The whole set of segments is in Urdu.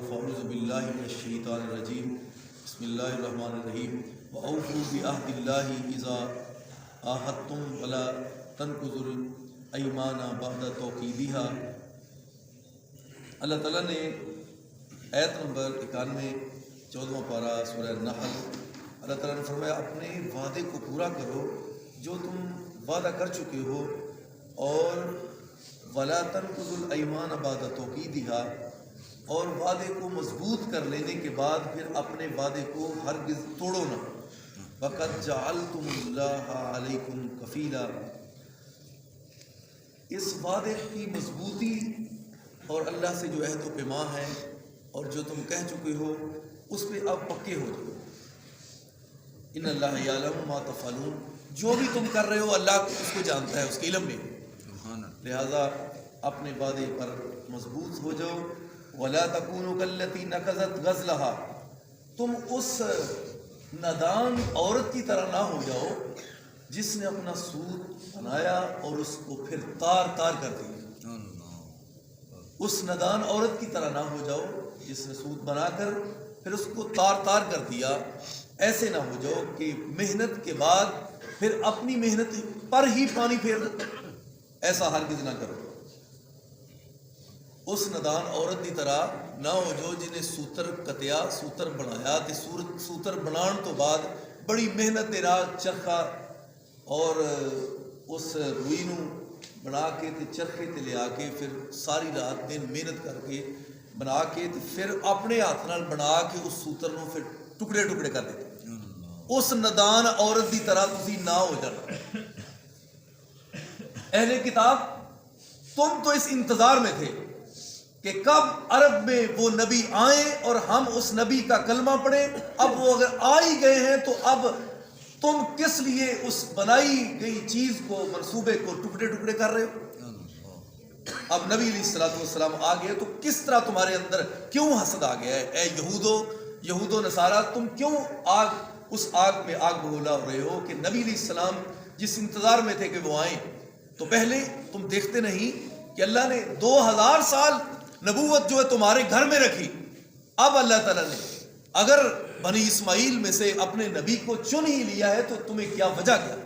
فاعوذ باللہ من الشیطان الرجیم بسم اللہ الرحمن الرحیم وأوفوا بعہد اللہ اذا عاہدتم ولا تنقضوا الایمان بعد توکیدها۔ اللہ تعالیٰ نے آیت نمبر 91 14واں پارہ سورہ نحل، اللہ تعالیٰ نے فرمایا اپنے وعدے کو پورا کرو جو تم وعدہ کر چکے ہو، اور ولا تنقضوا الایمان بعد توکیدها، اور وعدے کو مضبوط کر لینے کے بعد پھر اپنے وعدے کو ہرگز توڑو نہ۔ وَقَدْ جَعَلْتُمُ اللَّهَ عَلَيْكُمْ كَفِيلًا، اس وعدے کی مضبوطی اور اللہ سے جو عہد و پیمان ہے اور جو تم کہہ چکے ہو اس پہ اب پکے ہو جاؤ۔ ان اللہ یعلم ما تفعلون، جو بھی تم کر رہے ہو اللہ اس کو جانتا ہے، اس کے علم میں، لہذا اپنے وعدے پر مضبوط ہو جاؤ۔ وَلَا تَكُونُوا كَالَّتِي نَقَضَتْ غَزْلَهَا، تم اس نادان عورت کی طرح نہ ہو جاؤ جس نے اپنا سوت بنایا اور اس کو پھر تار تار کر دیا۔ اس نادان عورت کی طرح نہ ہو جاؤ جس نے سوت بنا کر پھر اس کو تار تار کر دیا۔ ایسے نہ ہو جاؤ کہ محنت کے بعد پھر اپنی محنت پر ہی پانی پھیر دو، ایسا ہرگز نہ کرو۔ اس ندان عورت کی طرح نہ ہو جو جنہیں سوتر کتیا، سوتر بنایا تے سوتر بنان تو بعد بڑی محنت دے رات چرخا اور اس روئی نو بنا کے تے چرخے تے لے آ کے پھر ساری رات دن محنت کر کے بنا کے تے پھر اپنے ہاتھ نال بنا کے اس سوتر نو پھر ٹکڑے ٹکڑے کر دیتے۔ اس ندان عورت کی طرح تسی نہ ہو جانا۔ اہل کتاب تم تو اس انتظار میں تھے کہ کب عرب میں وہ نبی آئیں اور ہم اس نبی کا کلمہ پڑھیں۔ اب وہ اگر آ ہی گئے ہیں تو اب تم کس لیے اس بنائی گئی چیز کو، منصوبے کو ٹکڑے ٹکڑے کر رہے ہو؟ اب نبی علیہ السلام آ گئے تو کس طرح تمہارے اندر کیوں حسد آ گیا ہے؟ اے یہود و نصارہ، تم کیوں اس آگ میں آگ بگولا ہو رہے ہو کہ نبی علیہ السلام جس انتظار میں تھے کہ وہ آئیں، تو پہلے تم دیکھتے نہیں کہ اللہ نے 2000 سال نبوت جو ہے تمہارے گھر میں رکھی۔ اب اللہ تعالیٰ نے اگر بنی اسماعیل میں سے اپنے نبی کو چن ہی لیا ہے تو تمہیں کیا وجہ کیا؟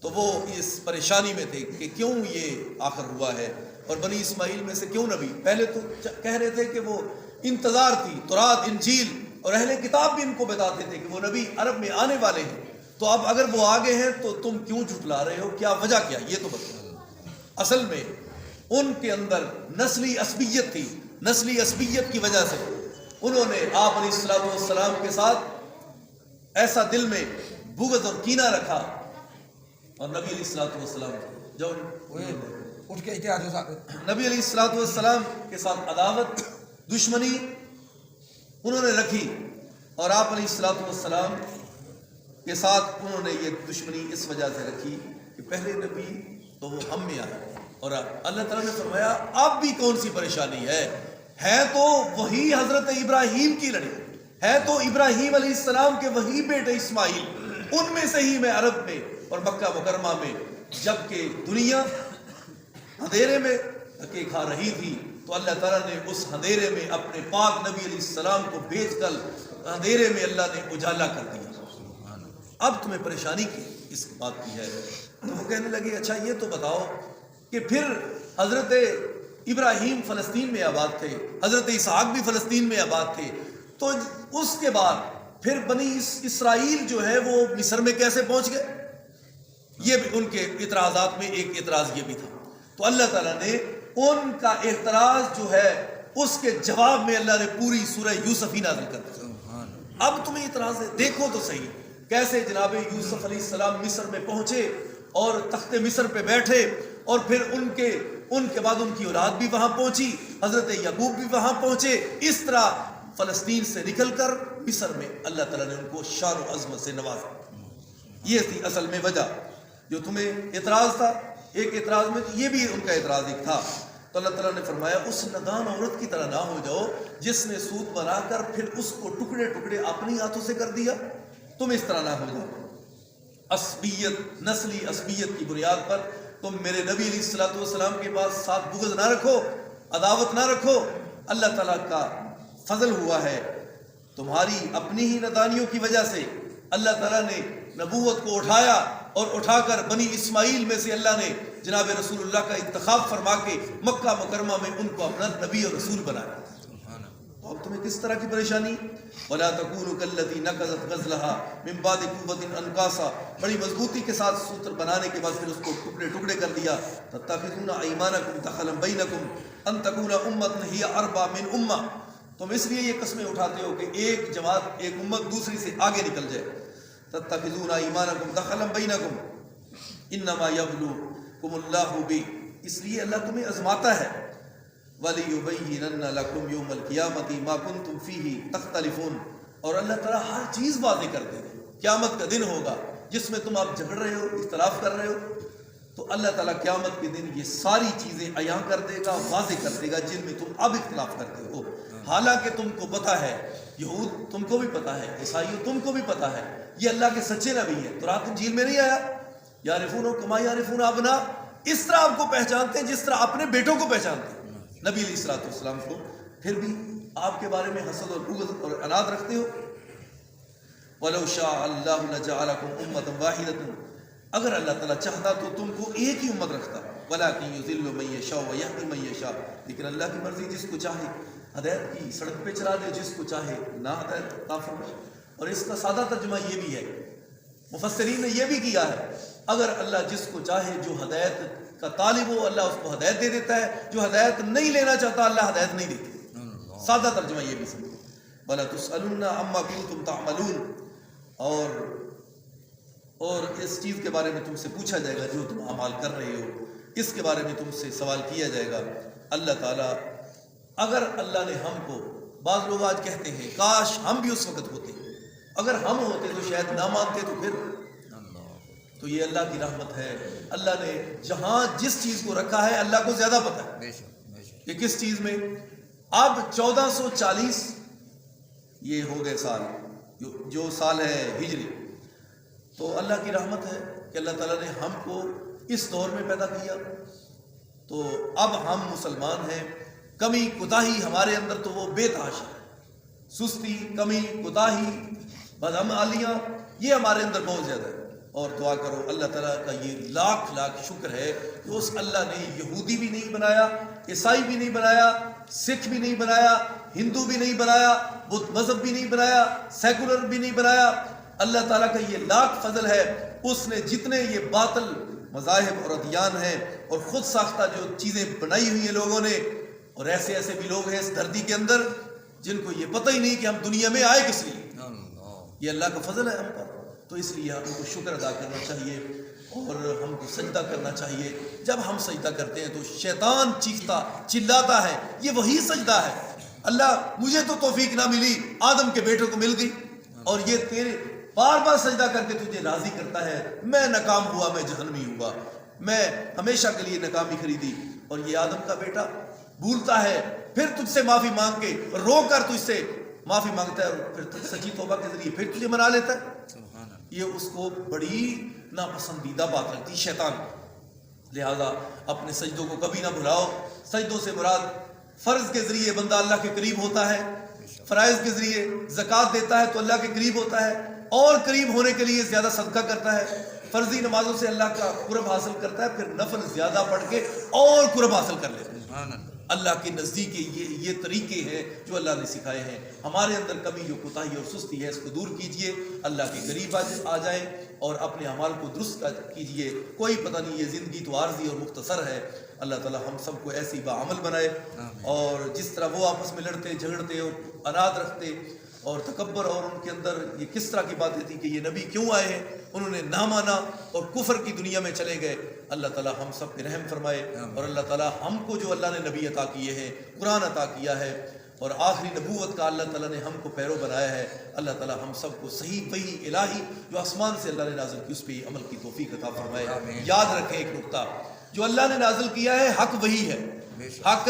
تو وہ اس پریشانی میں تھے کہ کیوں یہ آخر ہوا ہے، اور بنی اسماعیل میں سے کیوں نبی؟ پہلے تو کہہ رہے تھے کہ وہ انتظار تھی، تورات انجیل اور اہل کتاب بھی ان کو بتاتے تھے کہ وہ نبی عرب میں آنے والے ہیں، تو اب اگر وہ آگے ہیں تو تم کیوں جھٹلا رہے ہو؟ کیا وجہ کیا؟ یہ تو بتاؤ۔ اصل میں ان کے اندر نسلی عصبیت تھی، نسلی عصبیت کی وجہ سے انہوں نے آپ علیہ السلام کے ساتھ ایسا دل میں بغض اور کینہ رکھا، اور نبی علیہ السلام جو اٹھ کے نبی علیہ السلام کے ساتھ عداوت، دشمنی انہوں نے رکھی، اور آپ علیہ السلام کے ساتھ انہوں نے یہ دشمنی اس وجہ سے رکھی کہ پہلے نبی تو وہ ہم میں آئے، اور اللہ تعالیٰ نے فرمایا اب بھی کون سی پریشانی ہے تو وہی حضرت ابراہیم کی لڑی ہے، تو ابراہیم علیہ السلام کے وہی بیٹے اسماعیل، ان میں سے ہی میں عرب میں اور مکہ مکرمہ میں جب کہ دنیا اندھیرے میں دھکے کھا رہی تھی تو اللہ تعالیٰ نے اس اندھیرے میں اپنے پاک نبی علیہ السلام کو بھیج کر اندھیرے میں اللہ نے اجالا کر دیا۔ اب تمہیں پریشانی کی اس بات کی ہے؟ تو وہ کہنے لگے اچھا یہ تو بتاؤ کہ پھر حضرت ابراہیم فلسطین میں آباد تھے، حضرت اسحاق بھی فلسطین میں آباد تھے، تو اس کے بعد پھر بنی اسرائیل جو ہے وہ مصر میں کیسے پہنچ گئے؟ یہ بھی ان کے اعتراضات میں ایک اعتراض یہ بھی تھا۔ تو اللہ تعالیٰ نے ان کا اعتراض جو ہے اس کے جواب میں اللہ نے پوری سورہ یوسف ہی نازل کر دی۔ اب تمہیں اعتراض ہے، دیکھو تو صحیح کیسے جناب یوسف علیہ السلام مصر میں پہنچے اور تخت مصر پہ بیٹھے، اور پھر ان کے بعد ان کی اولاد بھی وہاں پہنچی، حضرت یعقوب بھی وہاں پہنچے، اس طرح فلسطین سے نکل کر مصر میں اللہ تعالیٰ نے ان کو شان و عظمت سے نوازا۔ یہ تھی اصل میں وجہ جو تمہیں اعتراض تھا۔ ایک اعتراض میں یہ بھی ان کا اعتراض ایک تھا، تو اللہ تعالیٰ نے فرمایا اس نادان عورت کی طرح نہ ہو جاؤ جس نے سوت بنا کر پھر اس کو ٹکڑے ٹکڑے اپنی ہاتھوں سے کر دیا، تم اس طرح نہ ہو جاؤ۔ عصبیت، نسلی عصبیت کی بنیاد پر تم میرے نبی علیہ السلام کے پاس ساتھ بغض نہ رکھو، عداوت نہ رکھو، اللہ تعالیٰ کا فضل ہوا ہے تمہاری اپنی ہی نادانیوں کی وجہ سے اللہ تعالیٰ نے نبوت کو اٹھایا اور اٹھا کر بنی اسماعیل میں سے اللہ نے جناب رسول اللہ کا انتخاب فرما کے مکہ مکرمہ میں ان کو اپنا نبی اور رسول بنایا. تو اب تمہیں کس طرح کی پریشانی؟ وَلَا تَكُونُوا كَالَّتِي نَقَضَتْ غَزْلَهَا مِن بَعْدِ قُوَّةٍ أَنْكَاثًا. بڑی مضبوطی کے ساتھ سوتر بنانے کے بعد پھر اس کو ٹکڑے ٹکڑے کر دیا. تَتَّخِذُونَ أَيْمَانَكُمْ دَخَلًا بَيْنَكُمْ أَن تَكُونَ أُمَّةٌ هِيَ أَرْبَىٰ مِنْ أُمَّةٍ. تم اس لیے یہ قسمیں اٹھاتے ہو کہ ایک جماعت ایک امت دوسری سے آگے نکل جائے. تَتَّخِذُونَ أَيْمَانَكُمْ دَخَلًا بَيْنَكُمْ إِنَّمَا يَبْلُوكُمُ اللَّهُ بِهِ. اس لیے اللہ تمہیں آزماتا ہے. وَلِيُبَيِّنَنَّ لَكُمْ يَوْمَ الْقِيَامَةِ مَا كُنْتُمْ فِيهِ تَخْتَلِفُونَ. اور اللہ تعالیٰ ہر چیز واضح کر دے گا. قیامت کا دن ہوگا جس میں تم آپ جھگڑ رہے ہو اختلاف کر رہے ہو تو اللہ تعالیٰ قیامت کے دن یہ ساری چیزیں عیاں کر دے گا واضح کر دے گا جن میں تم اب اختلاف کرتے ہو. حالانکہ تم کو پتہ ہے یہود تم کو بھی پتہ ہے عیسائیوں تم کو بھی پتہ ہے یہ اللہ کے سچے نبی ہیں. تو رات انجیل میں نہیں آیا یعرفون کما یعرفون ابنا. اس طرح آپ کو پہچانتے ہیں جس طرح اپنے بیٹوں کو پہچانتے ہیں نبی علیہ الصلوۃ والسلام کو. پھر بھی آپ کے بارے میں حسد اور بغض اور عناد رکھتے ہو. وَلَوْ شَاءَ اللَّهُ لَجَعَلَكُمْ أُمَّةً وَاحِدَةً. اگر اللہ تعالیٰ چاہتا تو تم کو ایک ہی امت رکھتا. وَلَٰكِن يُضِلُّ مَن يَشَاءُ وَيَهْدِي مَن يَشَاءُ. لیکن اللہ کی مرضی جس کو چاہے ہدایت کی سڑک پہ چلا دے جس کو چاہے نہ ہدایت عطا فرمائے. اور اس کا سادہ ترجمہ یہ بھی ہے مفسرین نے یہ بھی کیا ہے اگر اللہ جس کو چاہے جو ہدایت کا طالب ہو اللہ اس کو ہدایت دے دیتا ہے. جو ہدایت نہیں لینا چاہتا اللہ ہدایت نہیں دیتے. سادہ ترجمہ یہ بھی سمجھو. وَلَا تُسْأَلُنَّ عَمَّا كُنتُمْ تَعْمَلُونَ. اور اس چیز کے بارے میں تم سے پوچھا جائے گا جو تم اعمال کر رہے ہو اس کے بارے میں تم سے سوال کیا جائے گا. اللہ تعالیٰ اگر اللہ نے ہم کو بعض لوگ آج کہتے ہیں کاش ہم بھی اس وقت ہوتے اگر ہم ہوتے تو شاید نہ مانتے تو پھر تو یہ اللہ کی رحمت ہے. اللہ نے جہاں جس چیز کو رکھا ہے اللہ کو زیادہ پتہ ہے کہ کس چیز میں. اب 1440 یہ ہو گئے سال جو سال ہے ہجری. تو اللہ کی رحمت ہے کہ اللہ تعالیٰ نے ہم کو اس دور میں پیدا کیا. تو اب ہم مسلمان ہیں. کمی کوتاہی ہمارے اندر تو وہ بے تحاشا ہے. سستی کمی کوتاہی بدعمالیاں یہ ہمارے اندر بہت زیادہ ہے. اور دعا کرو اللہ تعالیٰ کا یہ لاکھ لاکھ شکر ہے کہ اس اللہ نے یہودی بھی نہیں بنایا عیسائی بھی نہیں بنایا سکھ بھی نہیں بنایا ہندو بھی نہیں بنایا بدھ مذہب بھی نہیں بنایا سیکولر بھی نہیں بنایا. اللہ تعالیٰ کا یہ لاکھ فضل ہے. اس نے جتنے یہ باطل مذاہب اور ادیان ہیں اور خود ساختہ جو چیزیں بنائی ہوئی ہیں لوگوں نے اور ایسے ایسے بھی لوگ ہیں اس دھرتی کے اندر جن کو یہ پتہ ہی نہیں کہ ہم دنیا میں آئے کس لیے. یہ اللہ کا فضل ہے ہم پر. تو اس لیے ہم کو شکر ادا کرنا چاہیے اور ہم کو سجدہ کرنا چاہیے. جب ہم سجدہ کرتے ہیں تو شیطان چیختا چلاتا ہے یہ وہی سجدہ ہے. اللہ مجھے تو توفیق نہ ملی آدم کے بیٹوں کو مل گئی اور یہ تیرے بار بار سجدہ کر کے تجھے راضی کرتا ہے. میں ناکام ہوا میں جہنمی ہوا میں ہمیشہ کے لیے ناکامی خریدی. اور یہ آدم کا بیٹا بھولتا ہے پھر تجھ سے معافی مانگ کے رو کر تجھ سے معافی مانگتا ہے اور پھر سچی توبہ کے ذریعے پھر تجھے منا لیتا ہے. یہ اس کو بڑی ناپسندیدہ بات لگتی شیطان. لہذا اپنے سجدوں کو کبھی نہ بھلاؤ. سجدوں سے مراد فرض کے ذریعے بندہ اللہ کے قریب ہوتا ہے. فرائض کے ذریعے زکوٰۃ دیتا ہے تو اللہ کے قریب ہوتا ہے اور قریب ہونے کے لیے زیادہ صدقہ کرتا ہے. فرضی نمازوں سے اللہ کا قرب حاصل کرتا ہے پھر نفل زیادہ پڑھ کے اور قرب حاصل کر لیتا ہے. اللہ کے نزدیک یہ طریقے ہیں جو اللہ نے سکھائے ہیں. ہمارے اندر کمی جو کوتاہی اور سستی ہے اس کو دور کیجئے. اللہ کے قریب آ جائیں اور اپنے اعمال کو درست کیجئے. کوئی پتہ نہیں یہ زندگی تو عارضی اور مختصر ہے. اللہ تعالی ہم سب کو ایسی باعمل بنائے اور جس طرح وہ آپس میں لڑتے جھگڑتے اور اناد رکھتے اور تکبر اور ان کے اندر یہ کس طرح کی باتیں تھی کہ یہ نبی کیوں آئے ہیں انہوں نے نہ مانا اور کفر کی دنیا میں چلے گئے. اللہ تعالیٰ ہم سب پہ رحم فرمائے اور اللہ تعالیٰ ہم کو جو اللہ نے نبی عطا کیے ہیں قرآن عطا کیا ہے اور آخری نبوت کا اللہ تعالیٰ نے ہم کو پیرو بنایا ہے. اللہ تعالیٰ ہم سب کو صحیح وحی الہی جو آسمان سے اللہ نے نازل کی اس پہ عمل کی توفیق عطا فرمائے. یاد رکھیں ایک نقطہ جو اللہ نے نازل کیا ہے حق وہی ہے. حق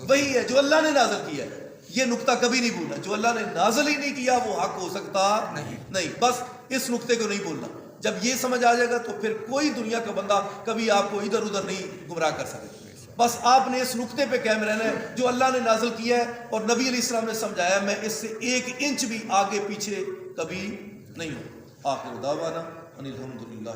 وہی ہے جو اللہ نے نازل کیا ہے. یہ نقطہ کبھی نہیں بھولنا. جو اللہ نے نازل ہی نہیں کیا وہ حق ہو سکتا نہیں. بس اس نقطے کو نہیں بھولنا. جب یہ سمجھ آ جائے گا تو پھر کوئی دنیا کا بندہ کبھی آپ کو ادھر ادھر نہیں گمراہ کر سکے. بس آپ نے اس نقطے پہ قائم رہنا ہے جو اللہ نے نازل کیا ہے اور نبی علیہ السلام نے سمجھایا. میں اس سے 1 انچ بھی آگے پیچھے کبھی نہیں ہوں. آخر دعوانا ان الحمدللہ.